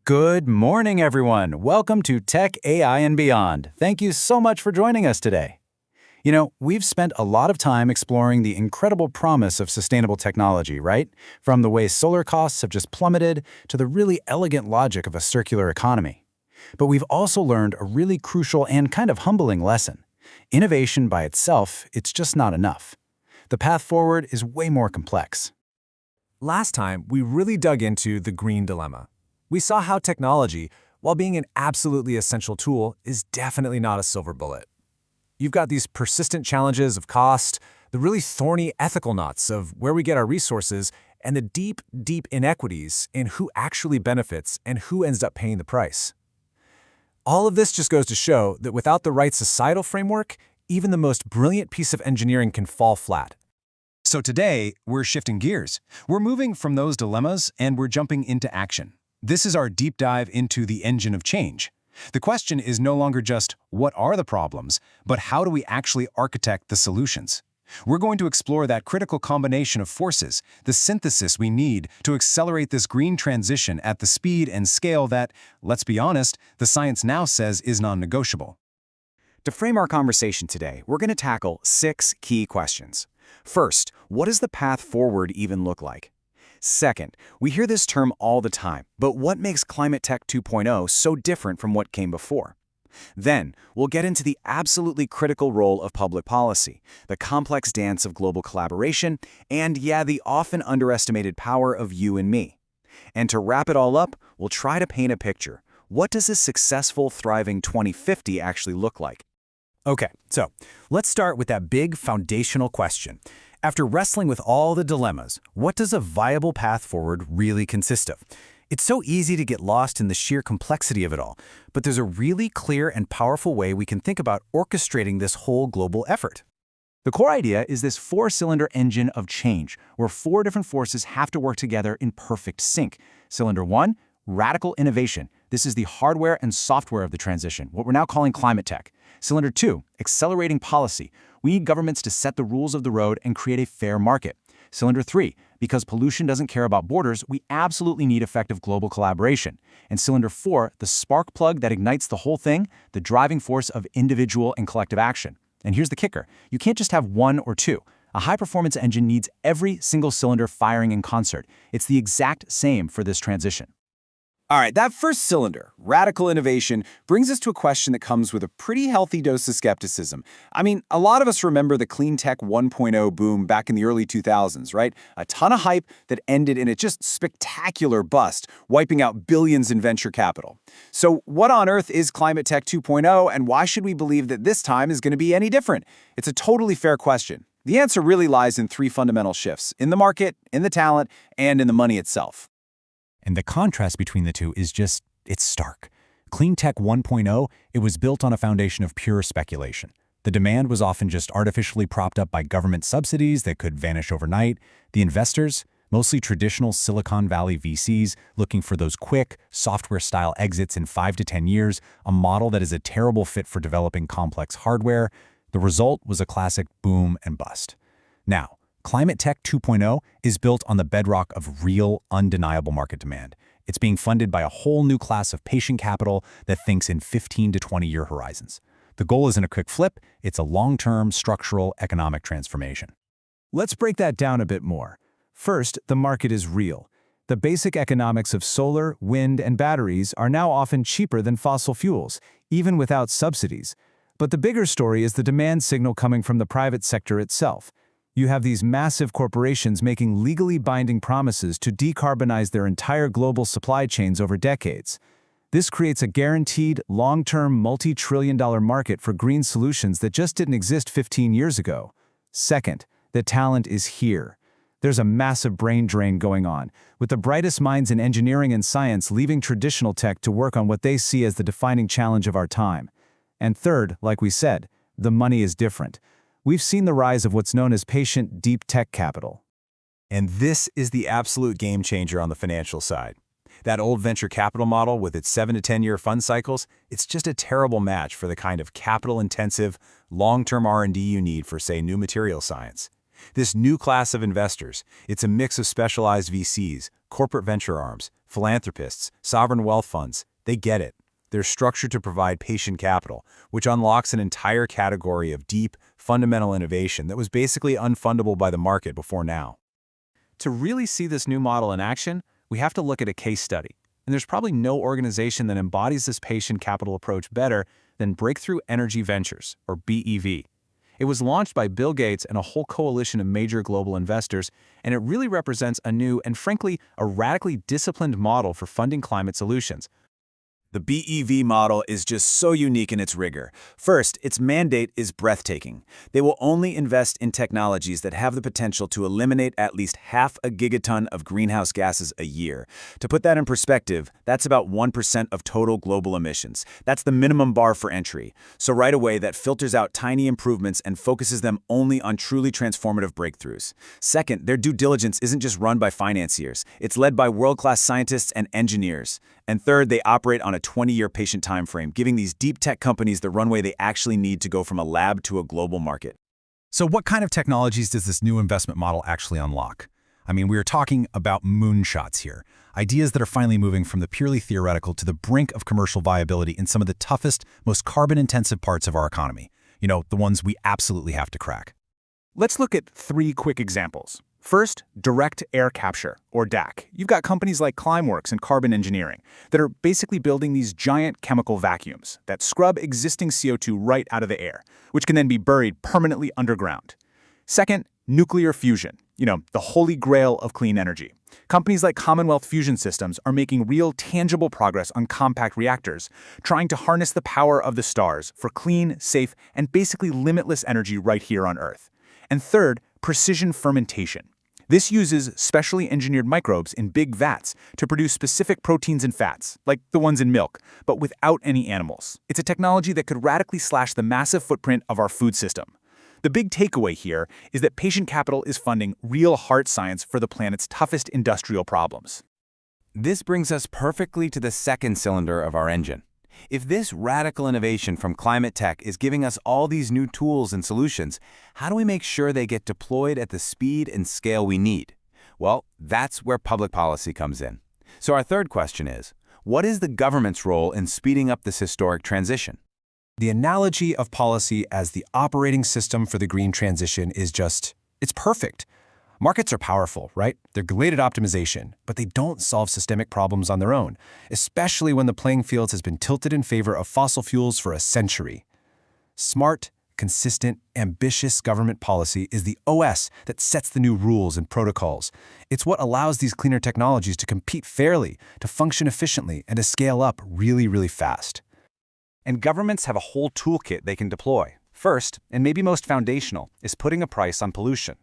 Good morning, everyone. Welcome to Tech, AI, and Beyond. Thank you so much for joining us today. We've spent a lot of time exploring the incredible promise of sustainable technology, right? From the way solar costs have just plummeted to the really elegant logic of a circular economy. But we've also learned a really crucial and kind of humbling lesson. Innovation by itself, it's just not enough. The path forward is way more complex. Last time, we really dug into the green dilemma. We saw how technology, while being an absolutely essential tool, is definitely not a silver bullet. You've got these persistent challenges of cost, the really thorny ethical knots of where we get our resources, and the deep, deep inequities in who actually benefits and who ends up paying the price. All of this just goes to show that without the right societal framework, even the most brilliant piece of engineering can fall flat. So today, we're shifting gears. We're moving from those dilemmas and we're jumping into action. This is our deep dive into the engine of change. The question is no longer just, what are the problems, but how do we actually architect the solutions? We're going to explore that critical combination of forces, the synthesis we need to accelerate this green transition at the speed and scale that, let's be honest, the science now says is non-negotiable. To frame our conversation today, we're going to tackle 6 key questions. First, what does the path forward even look like? Second, we hear this term all the time, but what makes Climate Tech 2.0 so different from what came before? Then, we'll get into the absolutely critical role of public policy, the complex dance of global collaboration, and the often underestimated power of you and me. And to wrap it all up, we'll try to paint a picture. What does a successful, thriving 2050 actually look like? Okay, so let's start with that big foundational question. After wrestling with all the dilemmas, what does a viable path forward really consist of? It's so easy to get lost in the sheer complexity of it all, but there's a really clear and powerful way we can think about orchestrating this whole global effort. The core idea is this 4-cylinder engine of change, where 4 different forces have to work together in perfect sync. Cylinder 1, radical innovation. This is the hardware and software of the transition, what we're now calling climate tech. Cylinder 2, accelerating policy. We need governments to set the rules of the road and create a fair market. Cylinder 3, because pollution doesn't care about borders, we absolutely need effective global collaboration. And Cylinder 4, the spark plug that ignites the whole thing, the driving force of individual and collective action. And here's the kicker. You can't just have one or two. A high-performance engine needs every single cylinder firing in concert. It's the exact same for this transition. All right, that first cylinder, radical innovation, brings us to a question that comes with a pretty healthy dose of skepticism. I mean, a lot of us remember the clean tech 1.0 boom back in the early 2000s, right? A ton of hype that ended in a just spectacular bust, wiping out billions in venture capital. So what on earth is Climate Tech 2.0, and why should we believe that this time is going to be any different? It's a totally fair question. The answer really lies in 3 fundamental shifts: in the market, in the talent, and in the money itself. And the contrast between the two is it's stark. Clean Tech 1.0, it was built on a foundation of pure speculation. The demand was often just artificially propped up by government subsidies that could vanish overnight. The investors, mostly traditional Silicon Valley VCs, looking for those quick, software-style exits in 5 to 10 years, a model that is a terrible fit for developing complex hardware. The result was a classic boom and bust. Now, Climate Tech 2.0 is built on the bedrock of real, undeniable market demand. It's being funded by a whole new class of patient capital that thinks in 15 to 20-year horizons. The goal isn't a quick flip, it's a long-term, structural, economic transformation. Let's break that down a bit more. First, the market is real. The basic economics of solar, wind, and batteries are now often cheaper than fossil fuels, even without subsidies. But the bigger story is the demand signal coming from the private sector itself. You have these massive corporations making legally binding promises to decarbonize their entire global supply chains over decades. This creates a guaranteed, long-term, multi-trillion-dollar market for green solutions that just didn't exist 15 years ago. Second, the talent is here. There's a massive brain drain going on, with the brightest minds in engineering and science leaving traditional tech to work on what they see as the defining challenge of our time. And third, like we said, the money is different. We've seen the rise of what's known as patient deep tech capital. And this is the absolute game changer on the financial side. That old venture capital model with its 7 to 10-year fund cycles, it's just a terrible match for the kind of capital-intensive, long-term R&D you need for, say, new material science. This new class of investors, it's a mix of specialized VCs, corporate venture arms, philanthropists, sovereign wealth funds. They get it. They're structured to provide patient capital, which unlocks an entire category of deep, fundamental innovation that was basically unfundable by the market before now. To really see this new model in action, we have to look at a case study. And there's probably no organization that embodies this patient capital approach better than Breakthrough Energy Ventures, or BEV. It was launched by Bill Gates and a whole coalition of major global investors, and it really represents a new and, frankly, a radically disciplined model for funding climate solutions. The BEV model is just so unique in its rigor. First, its mandate is breathtaking. They will only invest in technologies that have the potential to eliminate at least 0.5 gigaton of greenhouse gases a year. To put that in perspective, that's about 1% of total global emissions. That's the minimum bar for entry. So right away, that filters out tiny improvements and focuses them only on truly transformative breakthroughs. Second, their due diligence isn't just run by financiers. It's led by world-class scientists and engineers. And third, they operate on a 20-year patient time frame, giving these deep tech companies the runway they actually need to go from a lab to a global market. So what kind of technologies does this new investment model actually unlock? I mean, we are talking about moonshots here, ideas that are finally moving from the purely theoretical to the brink of commercial viability in some of the toughest, most carbon-intensive parts of our economy. You know, the ones we absolutely have to crack. Let's look at 3 quick examples. First, direct air capture, or DAC. You've got companies like Climeworks and Carbon Engineering that are basically building these giant chemical vacuums that scrub existing CO2 right out of the air, which can then be buried permanently underground. Second, nuclear fusion, the holy grail of clean energy. Companies like Commonwealth Fusion Systems are making real, tangible progress on compact reactors, trying to harness the power of the stars for clean, safe, and basically limitless energy right here on Earth. And third, precision fermentation. This uses specially engineered microbes in big vats to produce specific proteins and fats, like the ones in milk, but without any animals. It's a technology that could radically slash the massive footprint of our food system. The big takeaway here is that patient capital is funding real hard science for the planet's toughest industrial problems. This brings us perfectly to the second cylinder of our engine. If this radical innovation from climate tech is giving us all these new tools and solutions, how do we make sure they get deployed at the speed and scale we need? Well, that's where public policy comes in. So our third question is, what is the government's role in speeding up this historic transition? The analogy of policy as the operating system for the green transition is it's perfect. Markets are powerful, right? They're great at optimization, but they don't solve systemic problems on their own, especially when the playing field has been tilted in favor of fossil fuels for a century. Smart, consistent, ambitious government policy is the OS that sets the new rules and protocols. It's what allows these cleaner technologies to compete fairly, to function efficiently, and to scale up really, really fast. And governments have a whole toolkit they can deploy. First, and maybe most foundational, is putting a price on pollution.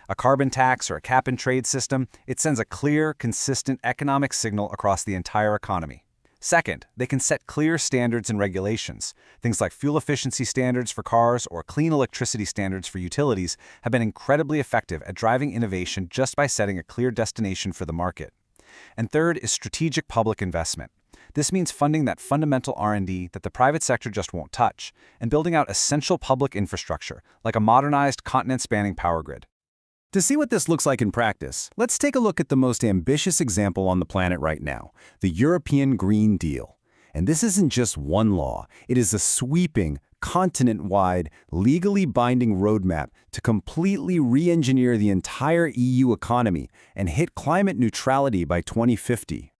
A carbon tax or a cap-and-trade system, it sends a clear, consistent economic signal across the entire economy. Second, they can set clear standards and regulations. Things like fuel efficiency standards for cars or clean electricity standards for utilities have been incredibly effective at driving innovation just by setting a clear destination for the market. And third is strategic public investment. This means funding that fundamental R&D that the private sector just won't touch, and building out essential public infrastructure, like a modernized, continent-spanning power grid. To see what this looks like in practice, let's take a look at the most ambitious example on the planet right now, the European Green Deal. And this isn't just one law, it is a sweeping, continent-wide, legally binding roadmap to completely re-engineer the entire EU economy and hit climate neutrality by 2050.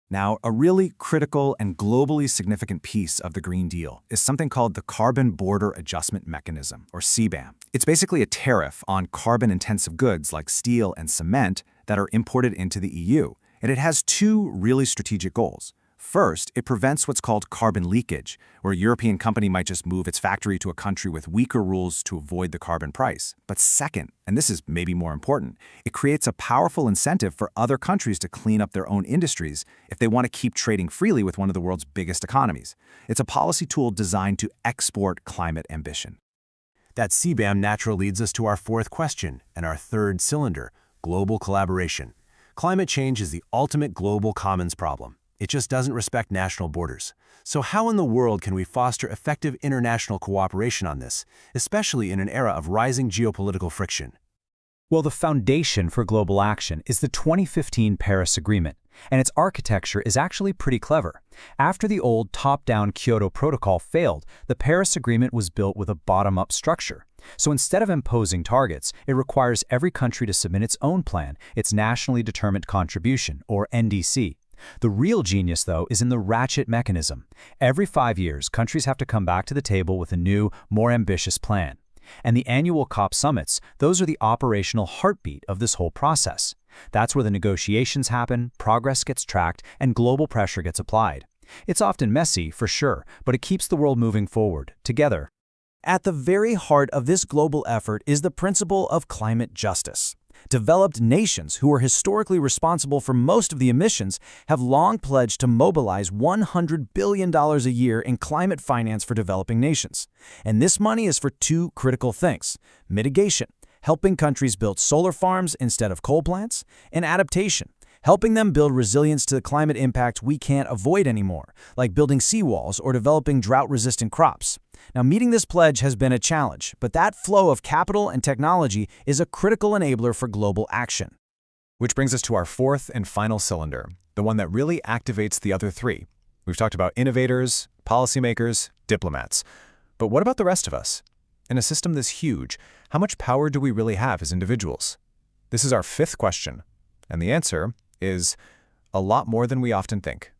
Now, a really critical and globally significant piece of the Green Deal is something called the Carbon Border Adjustment Mechanism, or CBAM. It's basically a tariff on carbon-intensive goods like steel and cement that are imported into the EU, and it has 2 really strategic goals. First, it prevents what's called carbon leakage, where a European company might just move its factory to a country with weaker rules to avoid the carbon price. But second, and this is maybe more important, it creates a powerful incentive for other countries to clean up their own industries if they want to keep trading freely with one of the world's biggest economies. It's a policy tool designed to export climate ambition. That CBAM naturally leads us to our 4th question and our 3rd cylinder, global collaboration. Climate change is the ultimate global commons problem. It just doesn't respect national borders. So how in the world can we foster effective international cooperation on this, especially in an era of rising geopolitical friction? Well, the foundation for global action is the 2015 Paris Agreement, and its architecture is actually pretty clever. After the old top-down Kyoto Protocol failed, the Paris Agreement was built with a bottom-up structure. So instead of imposing targets, it requires every country to submit its own plan, its nationally determined contribution, or NDC. The real genius, though, is in the ratchet mechanism. Every 5 years, countries have to come back to the table with a new, more ambitious plan. And the annual COP summits, those are the operational heartbeat of this whole process. That's where the negotiations happen, progress gets tracked, and global pressure gets applied. It's often messy, for sure, but it keeps the world moving forward, together. At the very heart of this global effort is the principle of climate justice. Developed nations, who are historically responsible for most of the emissions, have long pledged to mobilize $100 billion a year in climate finance for developing nations. And this money is for two critical things: mitigation, helping countries build solar farms instead of coal plants, and adaptation, helping them build resilience to the climate impacts we can't avoid anymore, like building seawalls or developing drought-resistant crops. Now, meeting this pledge has been a challenge, but that flow of capital and technology is a critical enabler for global action. Which brings us to our fourth and final cylinder, the one that really activates the other three. We've talked about innovators, policymakers, diplomats. But what about the rest of us? In a system this huge, how much power do we really have as individuals? This is our fifth question, and the answer is a lot more than we often think.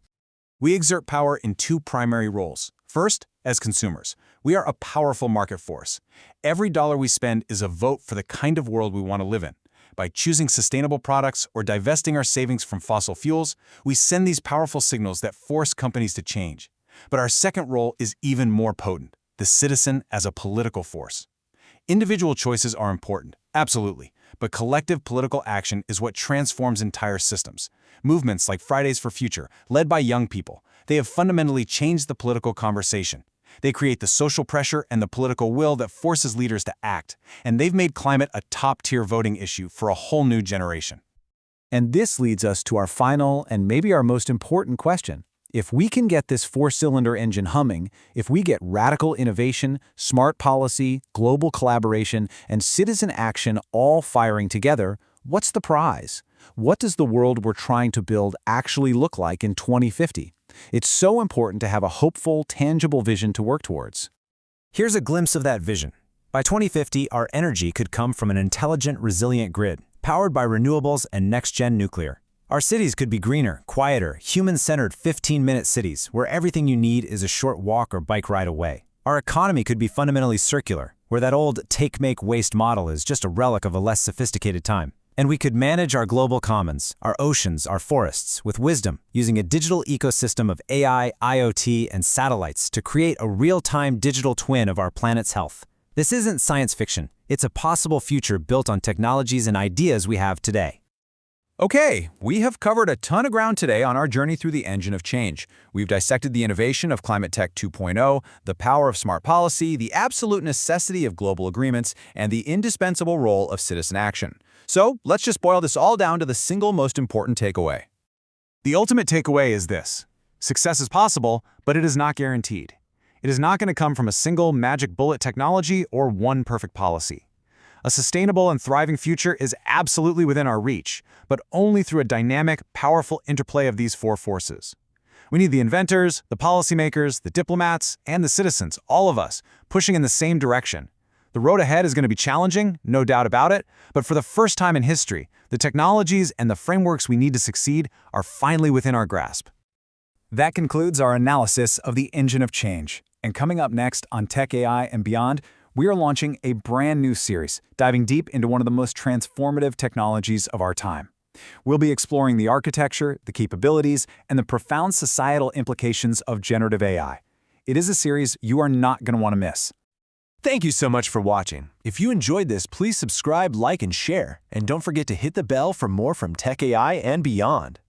We exert power in two primary roles. First, as consumers, we are a powerful market force. Every dollar we spend is a vote for the kind of world we want to live in. By choosing sustainable products or divesting our savings from fossil fuels, we send these powerful signals that force companies to change. But our second role is even more potent: the citizen as a political force. Individual choices are important, absolutely, but collective political action is what transforms entire systems. Movements like Fridays for Future, led by young people, they have fundamentally changed the political conversation. They create the social pressure and the political will that forces leaders to act, and they've made climate a top-tier voting issue for a whole new generation. And this leads us to our final and maybe our most important question. If we can get this four-cylinder engine humming, if we get radical innovation, smart policy, global collaboration, and citizen action all firing together, what's the prize? What does the world we're trying to build actually look like in 2050? It's so important to have a hopeful, tangible vision to work towards. Here's a glimpse of that vision. By 2050, our energy could come from an intelligent, resilient grid, powered by renewables and next-gen nuclear. Our cities could be greener, quieter, human-centered 15-minute cities where everything you need is a short walk or bike ride away. Our economy could be fundamentally circular, where that old take-make-waste model is just a relic of a less sophisticated time. And we could manage our global commons, our oceans, our forests, with wisdom, using a digital ecosystem of AI, IoT, and satellites to create a real-time digital twin of our planet's health. This isn't science fiction. It's a possible future built on technologies and ideas we have today. Okay, we have covered a ton of ground today on our journey through the engine of change. We've dissected the innovation of Climate Tech 2.0, the power of smart policy, the absolute necessity of global agreements, and the indispensable role of citizen action. So let's just boil this all down to the single most important takeaway. The ultimate takeaway is this: success is possible, but it is not guaranteed. It is not going to come from a single magic bullet technology or one perfect policy. A sustainable and thriving future is absolutely within our reach, but only through a dynamic, powerful interplay of these four forces. We need the inventors, the policymakers, the diplomats, and the citizens, all of us, pushing in the same direction. The road ahead is going to be challenging, no doubt about it, but for the first time in history, the technologies and the frameworks we need to succeed are finally within our grasp. That concludes our analysis of the engine of change. And coming up next on Tech AI and Beyond, we are launching a brand new series, diving deep into one of the most transformative technologies of our time. We'll be exploring the architecture, the capabilities, and the profound societal implications of generative AI. It is a series you are not going to want to miss. Thank you so much for watching. If you enjoyed this, please subscribe, like, and share. And don't forget to hit the bell for more from Tech AI and Beyond.